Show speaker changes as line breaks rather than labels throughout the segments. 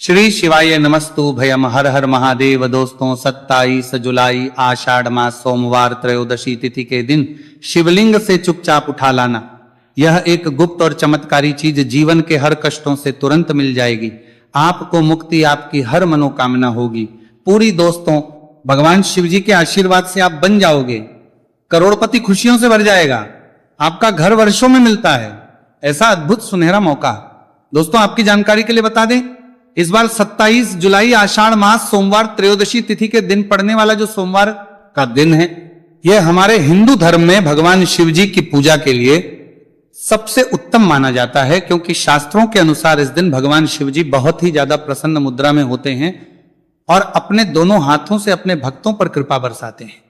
श्री शिवाय नमस्तु भयम हर हर महादेव। दोस्तों 27 जुलाई आषाढ़ मास सोमवार त्रयोदशी तिथि के दिन शिवलिंग से चुपचाप उठा लाना, यह एक गुप्त और चमत्कारी चीज जीवन के हर कष्टों से तुरंत मिल जाएगी। आपको मुक्ति, आपकी हर मनोकामना होगी पूरी। दोस्तों भगवान शिव जी के आशीर्वाद से आप बन जाओगे, करोड़पति खुशियों से भर जाएगा, आपका घर वर्षों में मिलता है। ऐसा अद्भुत सुनहरा मौका। दोस्तों आपकी जानकारी के लिए बता दें, इस बार 27 जुलाई आषाढ़ मास सोमवार त्रयोदशी तिथि के दिन पड़ने वाला जो सोमवार का दिन है, यह हमारे हिंदू धर्म में भगवान शिव जी की पूजा के लिए सबसे उत्तम माना जाता है, क्योंकि शास्त्रों के अनुसार इस दिन भगवान शिव जी बहुत ही ज्यादा प्रसन्न मुद्रा में होते हैं और अपने दोनों हाथों से अपने भक्तों पर कृपा बरसाते हैं।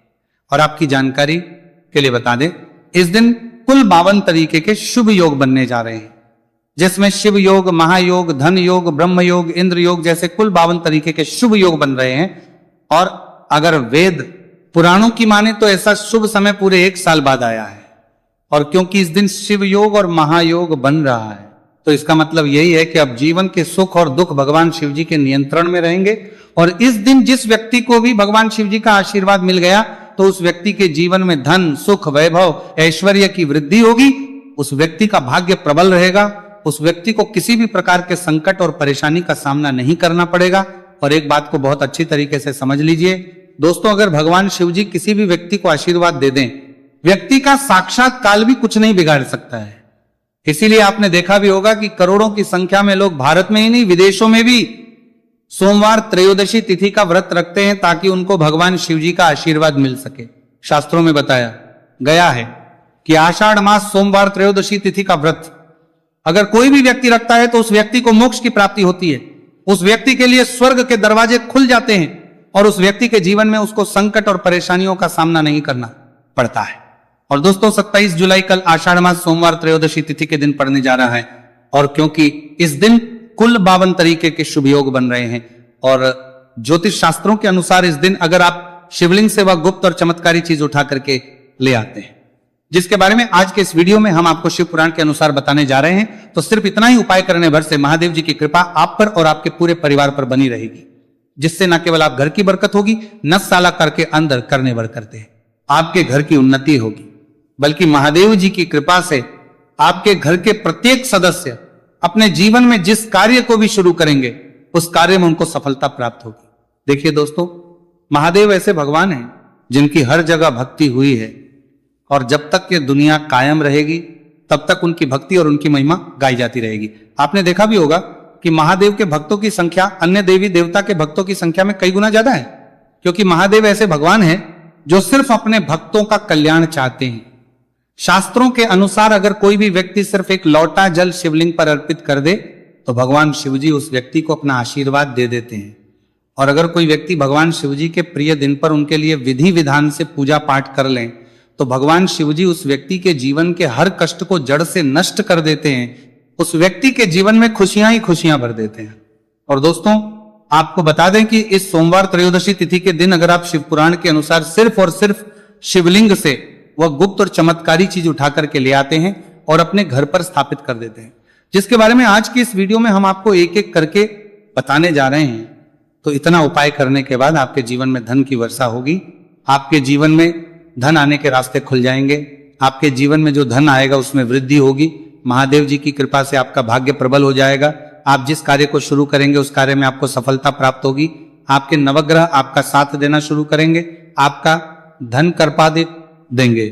और आपकी जानकारी के लिए बता दें, इस दिन कुल 52 तरीके के शुभ योग बनने जा रहे हैं, जिसमें शिव योग, महायोग, धन योग, ब्रह्म योग, इंद्र योग जैसे कुल 52 तरीके के शुभ योग बन रहे हैं। और अगर वेद पुराणों की माने तो ऐसा शुभ समय पूरे 1 साल बाद आया है। और क्योंकि इस दिन शिव योग और महायोग बन रहा है, तो इसका मतलब यही है कि अब जीवन के सुख और दुख भगवान शिव जी के नियंत्रण में रहेंगे। और इस दिन जिस व्यक्ति को भी भगवान शिव जी का आशीर्वाद मिल गया, तो उस व्यक्ति के जीवन में धन, सुख, वैभव, ऐश्वर्य की वृद्धि होगी। उस व्यक्ति का भाग्य प्रबल रहेगा, उस व्यक्ति को किसी भी प्रकार के संकट और परेशानी का सामना नहीं करना पड़ेगा। और एक बात को बहुत अच्छी तरीके से समझ लीजिए दोस्तों, अगर भगवान शिव जी किसी भी व्यक्ति को आशीर्वाद दे दें, व्यक्ति का साक्षात काल भी कुछ नहीं बिगाड़ सकता है। इसीलिए आपने देखा भी होगा कि करोड़ों की संख्या में लोग भारत में ही नहीं, विदेशों में भी सोमवार त्रयोदशी तिथि का व्रत रखते हैं, ताकि उनको भगवान शिव जी का आशीर्वाद मिल सके। शास्त्रों में बताया गया है कि आषाढ़ मास सोमवार त्रयोदशी तिथि का व्रत अगर कोई भी व्यक्ति रखता है, तो उस व्यक्ति को मोक्ष की प्राप्ति होती है, उस व्यक्ति के लिए स्वर्ग के दरवाजे खुल जाते हैं और उस व्यक्ति के जीवन में उसको संकट और परेशानियों का सामना नहीं करना पड़ता है। और दोस्तों 27 जुलाई कल आषाढ़ मास सोमवार त्रयोदशी तिथि के दिन पड़ने जा रहा है, और क्योंकि इस दिन कुल 52 तरीके के शुभ योग बन रहे हैं, और ज्योतिष शास्त्रों के अनुसार इस दिन अगर आप शिवलिंग से वह गुप्त और चमत्कारी चीज उठा करके ले आते हैं, जिसके बारे में आज के इस वीडियो में हम आपको शिव पुराण के अनुसार बताने जा रहे हैं, तो सिर्फ इतना ही उपाय करने भर से महादेव जी की कृपा आप पर और आपके पूरे परिवार पर बनी रहेगी, जिससे न केवल आप घर की बरकत होगी, 9 साल करके अंदर करने भर करते हैं, आपके घर की उन्नति होगी, बल्कि महादेव जी की कृपा से आपके घर के प्रत्येक सदस्य अपने जीवन में जिस कार्य को भी शुरू करेंगे, उस कार्य में उनको सफलता प्राप्त होगी। देखिए दोस्तों, महादेव ऐसे भगवान हैं जिनकी हर जगह भक्ति हुई है, और जब तक ये दुनिया कायम रहेगी तब तक उनकी भक्ति और उनकी महिमा गाई जाती रहेगी। आपने देखा भी होगा कि महादेव के भक्तों की संख्या अन्य देवी देवता के भक्तों की संख्या में कई गुना ज्यादा है, क्योंकि महादेव ऐसे भगवान हैं जो सिर्फ अपने भक्तों का कल्याण चाहते हैं। शास्त्रों के अनुसार अगर कोई भी व्यक्ति सिर्फ एक लौटा जल शिवलिंग पर अर्पित कर दे, तो भगवान शिव जी उस व्यक्ति को अपना आशीर्वाद दे देते हैं। और अगर कोई व्यक्ति भगवान शिव जी के प्रिय दिन पर उनके लिए विधि विधान से पूजा पाठ कर लें, तो भगवान शिव जी उस व्यक्ति के जीवन के हर कष्ट को जड़ से नष्ट कर देते हैं, उस व्यक्ति के जीवन में खुशियां ही खुशियां भर देते हैं। और दोस्तों आपको बता दें कि इस सोमवार त्रयोदशी तिथि के दिन अगर आप शिव पुराण के अनुसार सिर्फ और सिर्फ शिवलिंग से वह गुप्त और चमत्कारी चीज उठा करके ले आते हैं और अपने घर पर स्थापित कर देते हैं, जिसके बारे में आज की इस वीडियो में हम आपको एक एक करके बताने जा रहे हैं। तो इतना उपाय करने के बाद आपके जीवन में धन की वर्षा होगी, आपके जीवन में धन आने के रास्ते खुल जाएंगे, आपके जीवन में जो धन आएगा उसमें वृद्धि होगी, महादेव जी की कृपा से आपका भाग्य प्रबल हो जाएगा, आप जिस कार्य को शुरू करेंगे उस कार्य में आपको सफलता प्राप्त होगी, आपके नवग्रह आपका साथ देना शुरू करेंगे, आपका धन कर्पादित देंगे,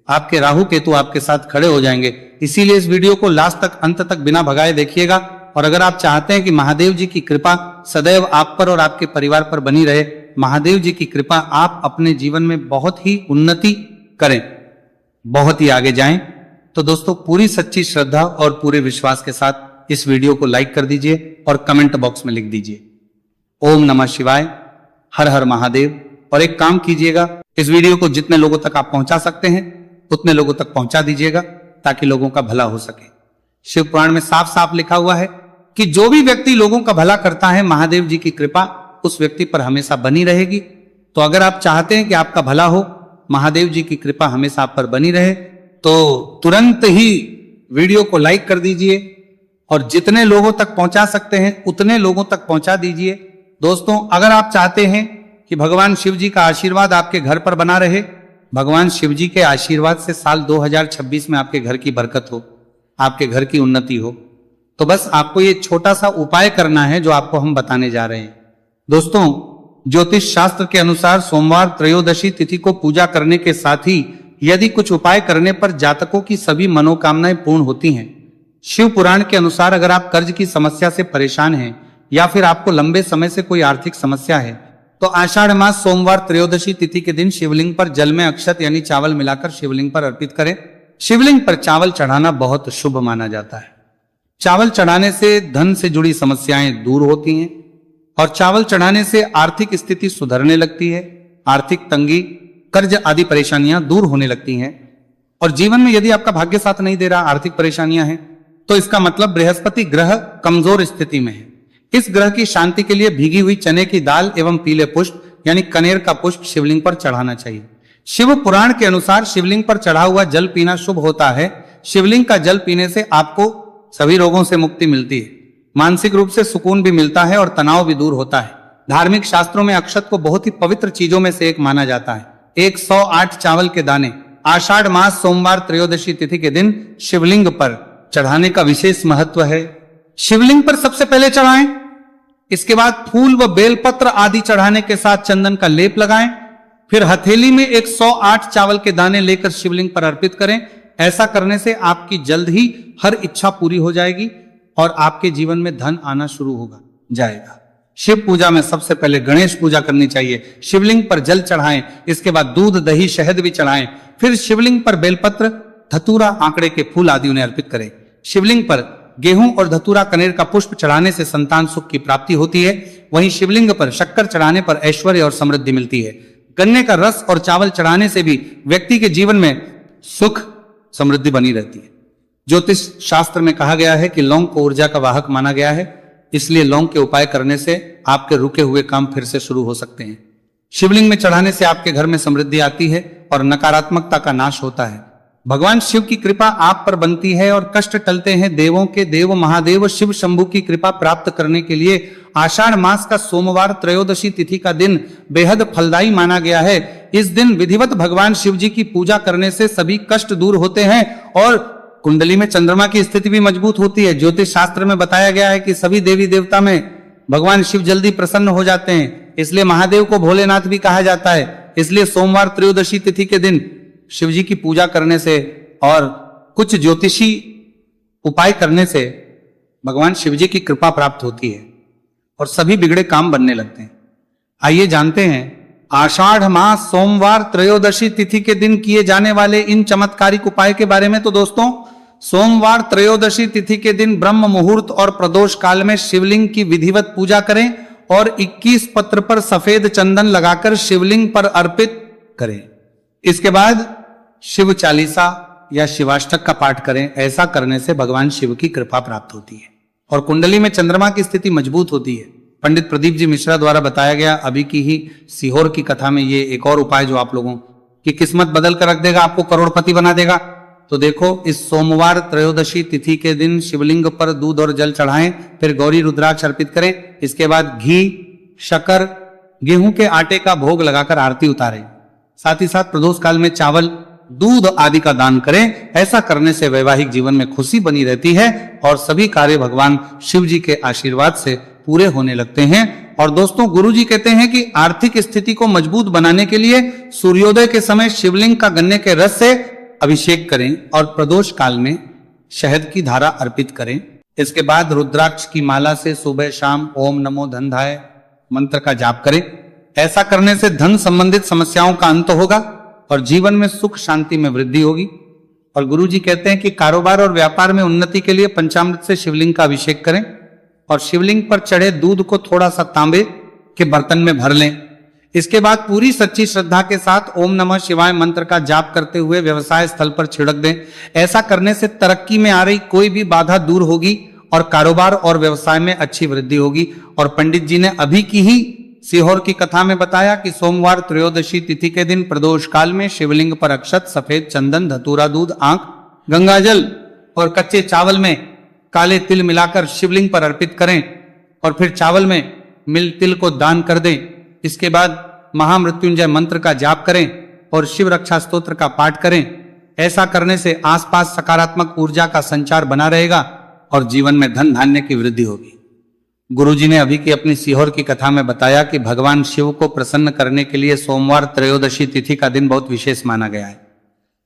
आपके राहु केतु आपके साथ खड़े हो जाएंगे। इसीलिए इस वीडियो को लास्ट तक, अंत तक बिना भगाए देखिएगा। और अगर आप चाहते हैं कि महादेव जी की कृपा सदैव आप पर और आपके परिवार पर बनी रहे, महादेव जी की कृपा आप अपने जीवन में बहुत ही उन्नति करें, बहुत ही आगे जाएं, तो दोस्तों पूरी सच्ची श्रद्धा और पूरे विश्वास के साथ इस वीडियो को लाइक कर दीजिए और कमेंट बॉक्स में लिख दीजिए ओम नमः शिवाय, हर हर महादेव। और एक काम कीजिएगा, इस वीडियो को जितने लोगों तक आप पहुंचा सकते हैं उतने लोगों तक पहुंचा दीजिएगा, ताकि लोगों का भला हो सके। शिव पुराण में साफ साफ लिखा हुआ है कि जो भी व्यक्ति लोगों का भला करता है, महादेव जी की कृपा उस व्यक्ति पर हमेशा बनी रहेगी। तो अगर आप चाहते हैं कि आपका भला हो, महादेव जी की कृपा हमेशा आप पर बनी रहे, तो तुरंत ही वीडियो को लाइक कर दीजिए और जितने लोगों तक पहुंचा सकते हैं उतने लोगों तक पहुंचा दीजिए। दोस्तों, अगर आप चाहते हैं कि भगवान शिव जी का आशीर्वाद आपके घर पर बना रहे, भगवान शिव जी के आशीर्वाद से साल 2026 में आपके घर की बरकत हो, आपके घर की उन्नति हो, तो बस आपको ये छोटा सा उपाय करना है जो आपको हम बताने जा रहे हैं। दोस्तों, ज्योतिष शास्त्र के अनुसार सोमवार त्रयोदशी तिथि को पूजा करने के साथ ही यदि कुछ उपाय करने पर जातकों की सभी मनोकामनाएं पूर्ण होती हैं। शिव पुराण के अनुसार अगर आप कर्ज की समस्या से परेशान हैं या फिर आपको लंबे समय से कोई आर्थिक समस्या है, तो आषाढ़ मास सोमवार त्रयोदशी तिथि के दिन शिवलिंग पर जल में अक्षत यानी चावल मिलाकर शिवलिंग पर अर्पित करें। शिवलिंग पर चावल चढ़ाना बहुत शुभ माना जाता है। चावल चढ़ाने से धन से जुड़ी समस्याएं दूर होती हैं और चावल चढ़ाने से आर्थिक स्थिति सुधरने लगती है। आर्थिक तंगी, कर्ज आदि परेशानियां दूर होने लगती हैं। और जीवन में यदि आपका भाग्य साथ नहीं दे रहा, आर्थिक परेशानियां हैं, तो इसका मतलब बृहस्पति ग्रह कमजोर स्थिति में है। इस ग्रह की शांति के लिए भीगी हुई चने की दाल एवं पीले पुष्प यानी कनेर का पुष्प शिवलिंग पर चढ़ाना चाहिए। शिव पुराण के अनुसार शिवलिंग पर चढ़ा हुआ जल पीना शुभ होता है। शिवलिंग का जल पीने से आपको सभी रोगों से मुक्ति मिलती है, मानसिक रूप से सुकून भी मिलता है और तनाव भी दूर होता है। धार्मिक शास्त्रों में अक्षत को बहुत ही पवित्र चीजों में से एक माना जाता है। 108 चावल के दाने आषाढ़ मास सोमवार त्रयोदशी तिथि के दिन शिवलिंग पर चढ़ाने का विशेष महत्व है। शिवलिंग पर सबसे पहले चढ़ाएं, इसके बाद फूल व बेलपत्र आदि चढ़ाने के साथ चंदन का लेप लगाएं, फिर हथेली में 108 चावल के दाने लेकर शिवलिंग पर अर्पित करें। ऐसा करने से आपकी जल्द ही हर इच्छा पूरी हो जाएगी और आपके जीवन में धन आना शुरू होगा जाएगा। शिव पूजा में सबसे पहले गणेश पूजा करनी चाहिए। शिवलिंग पर जल चढ़ाएं, इसके बाद दूध, दही, शहद भी चढ़ाएं, फिर शिवलिंग पर बेलपत्र, धतूरा, आंकड़े के फूल आदि उन्हें अर्पित करें। शिवलिंग पर गेहूं और धतूरा, कनेर का पुष्प चढ़ाने से संतान सुख की प्राप्ति होती है। वहीं शिवलिंग पर शक्कर चढ़ाने पर ऐश्वर्य और समृद्धि मिलती है। गन्ने का रस और चावल चढ़ाने से भी व्यक्ति के जीवन में सुख समृद्धि बनी रहती है। ज्योतिष शास्त्र में कहा गया है कि लौंग को ऊर्जा का वाहक माना गया है, इसलिए लौंग के उपाय करने से आपके रुके हुए काम फिर से शुरू हो सकते हैं। शिवलिंग में चढ़ाने से आपके घर में समृद्धि आती है और नकारात्मकता का नाश होता है। भगवान शिव की कृपा आप पर बनती है और कष्ट टलते हैं। देवों के देव महादेव शिव शंभु की कृपा प्राप्त करने के लिए आषाढ़ मास का सोमवार त्रयोदशी तिथि का दिन बेहद फलदायी माना गया है। इस दिन विधिवत भगवान शिव जी की पूजा करने से सभी कष्ट दूर होते हैं और कुंडली में चंद्रमा की स्थिति भी मजबूत होती है। ज्योतिष शास्त्र में बताया गया है कि सभी देवी देवता में भगवान शिव जल्दी प्रसन्न हो जाते हैं, इसलिए महादेव को भोलेनाथ भी कहा जाता है। इसलिए सोमवार त्रयोदशी तिथि के दिन शिव जी की पूजा करने से और कुछ ज्योतिषी उपाय करने से भगवान शिव जी की कृपा प्राप्त होती है और सभी बिगड़े काम बनने लगते हैं। आइए जानते हैं आषाढ़ मास सोमवार त्रयोदशी तिथि के दिन किए जाने वाले इन चमत्कारिक उपाय के बारे में। तो दोस्तों, सोमवार त्रयोदशी तिथि के दिन ब्रह्म मुहूर्त और प्रदोष काल में शिवलिंग की विधिवत पूजा करें और 21 पत्र पर सफेद चंदन लगाकर शिवलिंग पर अर्पित करें। इसके बाद शिव चालीसा या शिवाष्टक का पाठ करें। ऐसा करने से भगवान शिव की कृपा प्राप्त होती है और कुंडली में चंद्रमा की स्थिति मजबूत होती है। पंडित प्रदीप जी मिश्रा द्वारा बताया गया अभी की ही सीहोर की कथा में ये एक और उपाय जो आप लोगों की किस्मत बदल कर रख देगा, आपको करोड़पति बना देगा। तो देखो, इस सोमवार त्रयोदशी तिथि के दिन शिवलिंग पर दूध और जल चढ़ाएं, फिर गौरी रुद्राक्ष अर्पित करें। इसके बाद घी, शक्कर, गेहूं के आटे का भोग लगाकर आरती उतारें। साथ ही साथ प्रदोष काल में चावल, दूध आदि का दान करें। ऐसा करने से वैवाहिक जीवन में खुशी बनी रहती है और सभी कार्य भगवान शिव जी के आशीर्वाद से पूरे होने लगते हैं। और दोस्तों, गुरु जी कहते हैं कि आर्थिक स्थिति को मजबूत बनाने के लिए सूर्योदय के समय शिवलिंग का गन्ने के रस से अभिषेक करें और प्रदोष काल में शहद की धारा अर्पित करें। इसके बाद रुद्राक्ष की माला से सुबह शाम ओम नमो धनधाय मंत्र का जाप करें। ऐसा करने से धन संबंधित समस्याओं का अंत होगा और जीवन में सुख शांति में वृद्धि होगी। और गुरु जी कहते हैं कि कारोबार और व्यापार में उन्नति के लिए पंचामृत से शिवलिंग का अभिषेक करें और शिवलिंग पर चढ़े दूध को थोड़ा सा तांबे के बर्तन में भर लें। इसके बाद पूरी सच्ची श्रद्धा के साथ ओम नमः शिवाय मंत्र का जाप करते हुए व्यवसाय स्थल पर छिड़क दें। ऐसा करने से तरक्की में आ रही कोई भी बाधा दूर होगी और कारोबार और व्यवसाय में अच्छी वृद्धि होगी। और पंडित जी ने अभी की ही सीहोर की कथा में बताया कि सोमवार त्रयोदशी तिथि के दिन प्रदोष काल में शिवलिंग पर अक्षत, सफेद चंदन, धतूरा, दूध, आंख, गंगाजल और कच्चे चावल में काले तिल मिलाकर शिवलिंग पर अर्पित करें और फिर चावल में मिल तिल को दान कर दें। इसके बाद महामृत्युंजय मंत्र का जाप करें और शिव रक्षा स्तोत्र का पाठ करें। ऐसा करने से आसपास सकारात्मक ऊर्जा का संचार बना रहेगा और जीवन में धन धान्य की वृद्धि होगी। गुरुजी ने अभी की अपनी सीहोर की कथा में बताया कि भगवान शिव को प्रसन्न करने के लिए सोमवार त्रयोदशी तिथि का दिन बहुत विशेष माना गया है।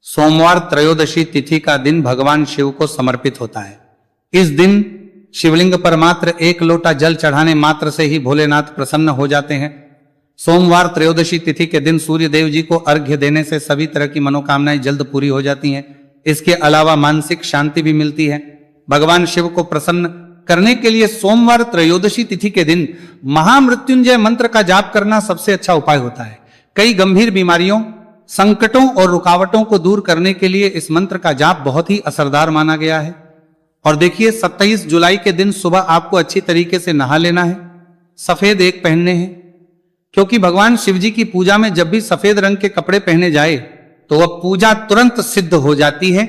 सोमवार त्रयोदशी तिथि का दिन भगवान शिव को समर्पित होता है। इस दिन शिवलिंग पर मात्र 1 लोटा जल चढ़ाने मात्र से ही भोलेनाथ प्रसन्न हो जाते हैं। सोमवार त्रयोदशी तिथि के दिन सूर्य देव जी को अर्घ्य देने से सभी तरह की मनोकामनाएं जल्द पूरी हो जाती हैं। इसके अलावा मानसिक शांति भी मिलती है। भगवान शिव को प्रसन्न करने के लिए सोमवार त्रयोदशी तिथि के दिन महामृत्युंजय मंत्र का जाप करना सबसे अच्छा उपाय होता है। कई गंभीर बीमारियों, संकटों और रुकावटों को दूर करने के लिए इस मंत्र का जाप बहुत ही असरदार माना गया है। और देखिए 27 जुलाई के दिन सुबह आपको अच्छी तरीके से नहा लेना है, सफेद एक पहनने हैं, क्योंकि भगवान शिव जी की पूजा में जब भी सफेद रंग के कपड़े पहने जाए तो वह पूजा तुरंत सिद्ध हो जाती है।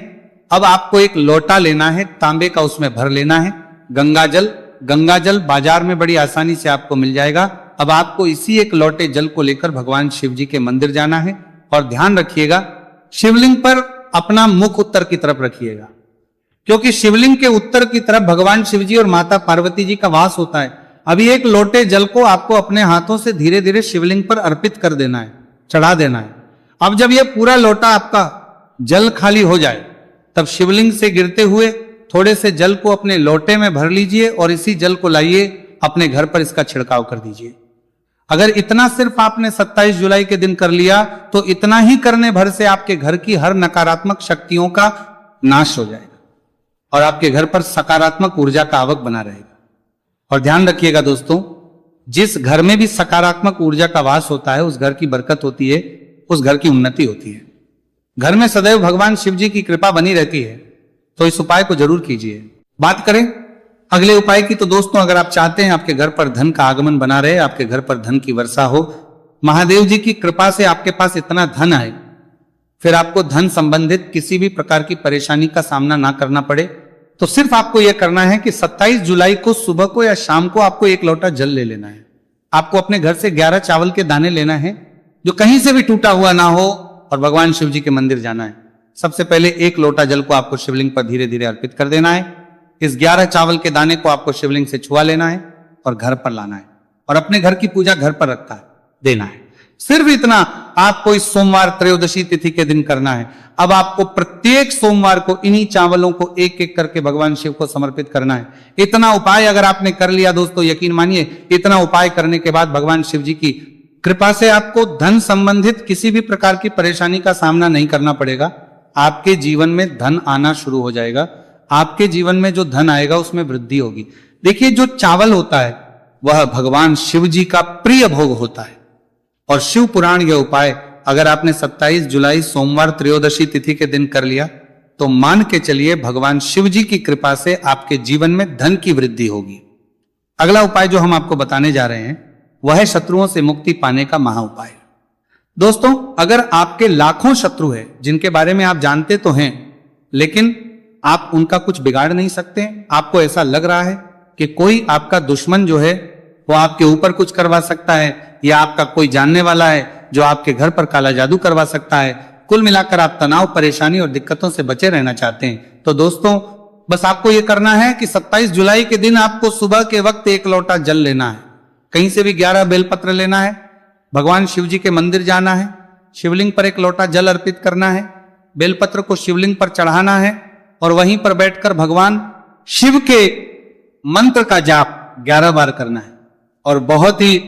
अब आपको एक लोटा लेना है, तांबे का, उसमें भर लेना है गंगा जल बाजार में बड़ी आसानी से आपको मिल जाएगा। अब आपको इसी एक लोटे जल को लेकर भगवान शिव जी के मंदिर जाना है और ध्यान रखिएगा शिवलिंग पर अपना मुख उत्तर की तरफ रखिएगा, क्योंकि शिवलिंग के उत्तर की तरफ भगवान शिव जी और माता पार्वती जी का वास होता है। अभी एक लोटे जल को आपको अपने हाथों से धीरे धीरे शिवलिंग पर अर्पित कर देना है, चढ़ा देना है। अब जब यह पूरा लोटा आपका जल खाली हो जाए तब शिवलिंग से गिरते हुए थोड़े से जल को अपने लोटे में भर लीजिए और इसी जल को लाइए अपने घर पर इसका छिड़काव कर दीजिए। अगर इतना सिर्फ आपने 27 जुलाई के दिन कर लिया तो इतना ही करने भर से आपके घर की हर नकारात्मक शक्तियों का नाश हो जाएगा और आपके घर पर सकारात्मक ऊर्जा का आवक बना रहेगा। और ध्यान रखिएगा दोस्तों, जिस घर में भी सकारात्मक ऊर्जा का वास होता है उस घर की बरकत होती है, उस घर की उन्नति होती है। घर में सदैव भगवान शिव जी की कृपा बनी रहती है, तो इस उपाय को जरूर कीजिए। बात करें अगले उपाय की, तो दोस्तों अगर आप चाहते हैं आपके घर पर धन का आगमन बना रहे, आपके घर पर धन की वर्षा हो, महादेव जी की कृपा से आपके पास इतना धन आए, फिर आपको धन संबंधित किसी भी प्रकार की परेशानी का सामना ना करना पड़े, तो सिर्फ आपको यह करना है कि 27 जुलाई को सुबह को या शाम को आपको 1 लोटा जल ले लेना है। आपको अपने घर से 11 चावल के दाने लेना है जो कहीं से भी टूटा हुआ ना हो और भगवान शिव जी के मंदिर जाना है। सबसे पहले 1 लोटा जल को आपको शिवलिंग पर धीरे धीरे अर्पित कर देना है। इस 11 चावल के दाने को आपको शिवलिंग से छुआ लेना है और घर पर लाना है और अपने घर की पूजा घर पर रखता है देना है। सिर्फ इतना आपको इस सोमवार त्रयोदशी तिथि के दिन करना है। अब आपको प्रत्येक सोमवार को इन्हीं चावलों को एक एक करके भगवान शिव को समर्पित करना है। इतना उपाय अगर आपने कर लिया दोस्तों, यकीन मानिए इतना उपाय करने के बाद भगवान शिव जी की कृपा से आपको धन संबंधित किसी भी प्रकार की परेशानी का सामना नहीं करना पड़ेगा। आपके जीवन में धन आना शुरू हो जाएगा। आपके जीवन में जो धन आएगा उसमें वृद्धि होगी। देखिए जो चावल होता है वह भगवान शिव जी का प्रिय भोग होता है और शिव पुराण यह उपाय अगर आपने 27 जुलाई सोमवार त्रयोदशी तिथि के दिन कर लिया तो मान के चलिए भगवान शिव जी की कृपा से आपके जीवन में धन की वृद्धि होगी। अगला उपाय जो हम आपको बताने जा रहे हैं वह है शत्रुओं से मुक्ति पाने का महा उपाय। दोस्तों अगर आपके लाखों शत्रु है जिनके बारे में आप जानते तो हैं लेकिन आप उनका कुछ बिगाड़ नहीं सकते, आपको ऐसा लग रहा है कि कोई आपका दुश्मन जो है वो आपके ऊपर कुछ करवा सकता है या आपका कोई जानने वाला है जो आपके घर पर काला जादू करवा सकता है, कुल मिलाकर आप तनाव, परेशानी और दिक्कतों से बचे रहना चाहते हैं, तो दोस्तों बस आपको यह करना है कि 27 जुलाई के दिन आपको सुबह के वक्त 1 लोटा जल लेना है, कहीं से भी 11 बेलपत्र लेना है, भगवान शिव जी के मंदिर जाना है, शिवलिंग पर 1 लोटा जल अर्पित करना है, बेलपत्र को शिवलिंग पर चढ़ाना है और वहीं पर बैठकर भगवान शिव के मंत्र का जाप 11 बार करना है और बहुत ही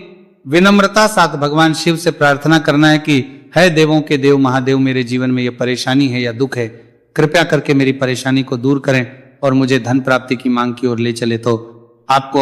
विनम्रता साथ भगवान शिव से प्रार्थना करना है कि है देवों के देव महादेव, मेरे जीवन में यह परेशानी है या दुख है, कृपया करके मेरी परेशानी को दूर करें और मुझे धन प्राप्ति की मांग की ओर ले चले। तो आपको